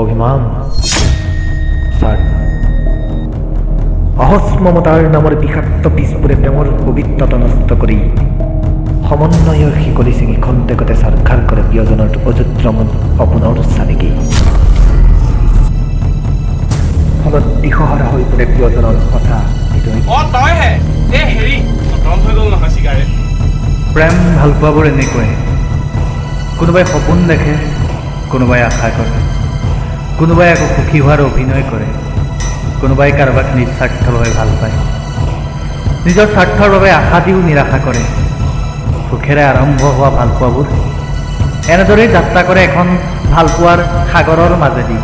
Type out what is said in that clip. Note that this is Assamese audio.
অভিমান স্বাৰ্থ অহস মমতাৰ নামৰ বিষাক্ত বীজবোৰে প্ৰেমৰ পবিত্ৰতা নষ্ট কৰি সমন্বয়ৰ শিকলি ছিঙি খন্তেকতে চাৰখাৰ কৰে প্ৰিয়জনৰ অযুত্ৰ সপোনৰ চানেকি। ফলত দিশহৰা হৈ পৰে প্ৰিয়জনৰ সঁচা হৃদয়। প্ৰেম ভালপোৱাবোৰ এনেকুৱাই, কোনোবাই সপোন দেখে, কোনোবাই আশা কৰে, কোনোবাই আকৌ সুখী হোৱাৰ অভিনয় কৰে, কোনোবাই কাৰোবাক নিস্বাৰ্থৰ বাবে ভাল পায়, নিজৰ স্বাৰ্থৰ বাবে আশা দিও নিৰাশা কৰে। সুখেৰে আৰম্ভ হোৱা ভালপোৱাবোৰ এনেদৰেই যাত্ৰা কৰে এখন ভালপোৱাৰ সাগৰৰ মাজেদি।